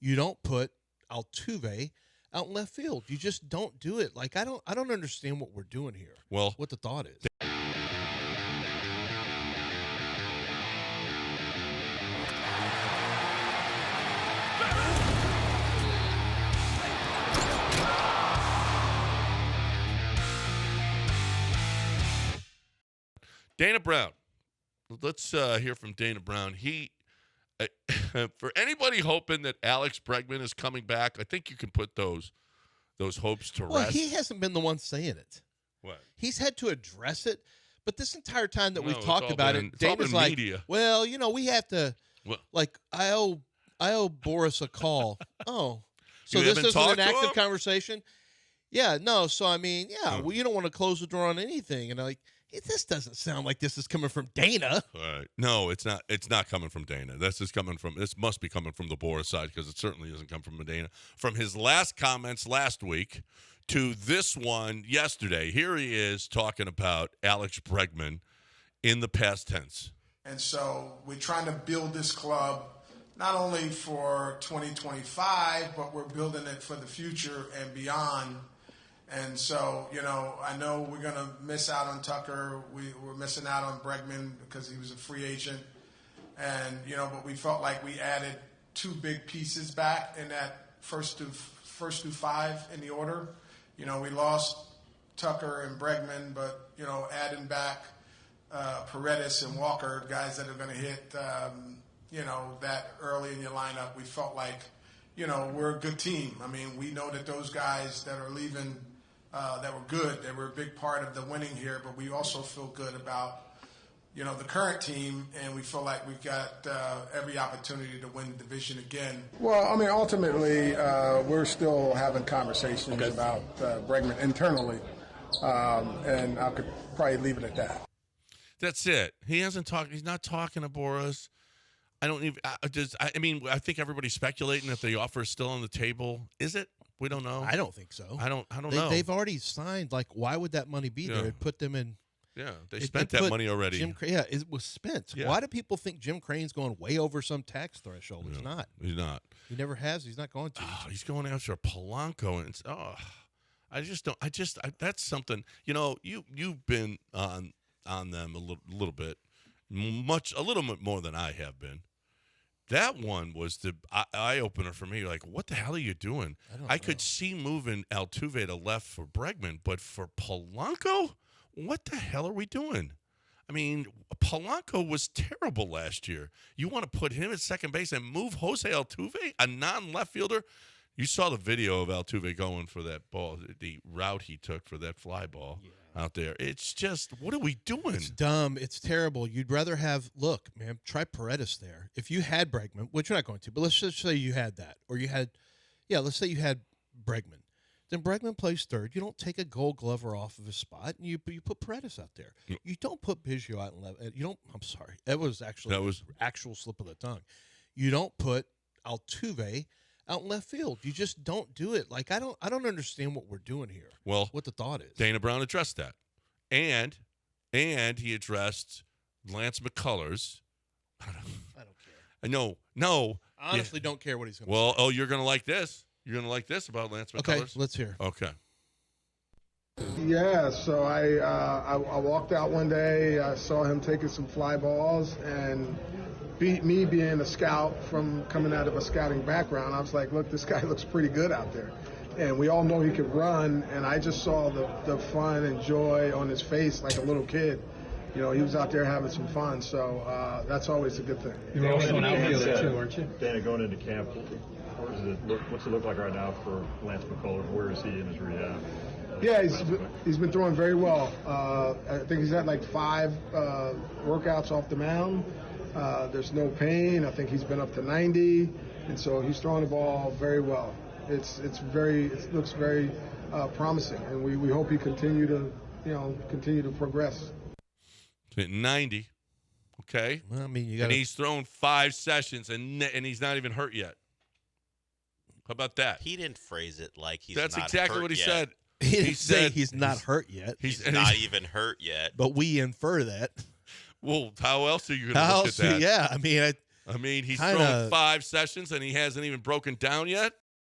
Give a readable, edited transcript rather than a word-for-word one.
You don't put Altuve out in left field. You just don't do it. Like I don't understand what we're doing here. Well, what the thought is. Dana Brown. Let's hear from Dana Brown. He, for anybody hoping that Alex Bregman is coming back, I think you can put those hopes to Well, rest. he hasn't been the one saying it. What? He's had to address it, but this entire time that we've it's talked all about been- it, it's all Dana's been like, media. well, we have to, Well- like, I owe Boris a call. Oh, so You this haven't isn't talked an to active him? conversation? Yeah, no. So I mean, yeah, well, you don't want to close the door on anything, and like, this doesn't sound like this is coming from Dana. All right. No, it's not. It's not coming from Dana. This must be coming from the Boris side because it certainly doesn't come from Dana. From his last comments last week to this one yesterday, here he is talking about Alex Bregman in the past tense. And so we're trying to build this club not only for 2025, but we're building it for the future and beyond. And so, I know we're going to miss out on Tucker. We're missing out on Bregman because he was a free agent. And, but we felt like we added two big pieces back in that first through five in the order. We lost Tucker and Bregman, but, adding back Paredes and Walker, guys that are going to hit, that early in your lineup, we felt like, we're a good team. I mean, we know that those guys that are leaving that were good, they were a big part of the winning here, but we also feel good about, the current team, and we feel like we've got every opportunity to win the division again. Well, I mean, ultimately, we're still having conversations about Bregman internally, and I could probably leave it at that. That's it. He hasn't talked. He's not talking to Boris. I don't even. I think everybody's speculating if the offer is still on the table. Is it? We don't know. I don't think so. I don't know. They've already signed. Like, why would that money be there? It put them in. Yeah, they spent that money already. It was spent. Yeah. Why do people think Jim Crane's going way over some tax threshold? He's not. He's not. He never has. He's not going to. Oh, he's going after Polanco, and I just don't. That's something. You've been on them a little bit, a little bit more than I have been. That one was the eye-opener for me. Like, what the hell are you doing? I could see moving Altuve to left for Bregman, but for Polanco, what the hell are we doing? I mean, Polanco was terrible last year. You want to put him at second base and move Jose Altuve, a non-left fielder? You saw the video of Altuve going for that ball, the route he took for that fly ball out there. It's just, what are we doing? It's dumb. It's terrible. You'd rather look, man, try Paredes there. If you had Bregman, which you're not going to, but let's just say you had that. Or let's say you had Bregman. Then Bregman plays third. You don't take a Gold Glover off of his spot, and you put Paredes out there. You don't put Biggio out in left. I'm sorry. That was actual slip of the tongue. You don't put Altuve out in left field. You just don't do it. Like, I don't understand what we're doing here. Well, what the thought is. Dana Brown addressed that. And he addressed Lance McCullers. I don't care. No. I honestly don't care what he's going to say. Well, you're going to like this. You're going to like this about Lance McCullers? Okay, let's hear. Okay. Yeah, so I walked out one day, I saw him taking some fly balls, and me being a scout from coming out of a scouting background, I was like, look, this guy looks pretty good out there. And we all know he could run, and I just saw the fun and joy on his face like a little kid. He was out there having some fun, so that's always a good thing. You're also an outfielder too, aren't you? Dana, going into camp, what's it look like right now for Lance McCullers? Where is he in his rehab? Yeah, he's been throwing very well. I think he's had like 5 workouts off the mound. There's no pain. I think he's been up to 90, and so he's throwing the ball very well. It looks very promising, and we hope he continue to progress. 90, okay. Well, I mean, and he's thrown 5 sessions, and he's not even hurt yet. How about that? He didn't phrase it like he's. That's not exactly hurt what he yet. said. He didn't say he's not hurt yet. He's not even hurt yet. But we infer that. Well, how else are you going to look at that? Yeah, I mean, I mean, he's Kinda- thrown 5 sessions and he hasn't even broken down yet.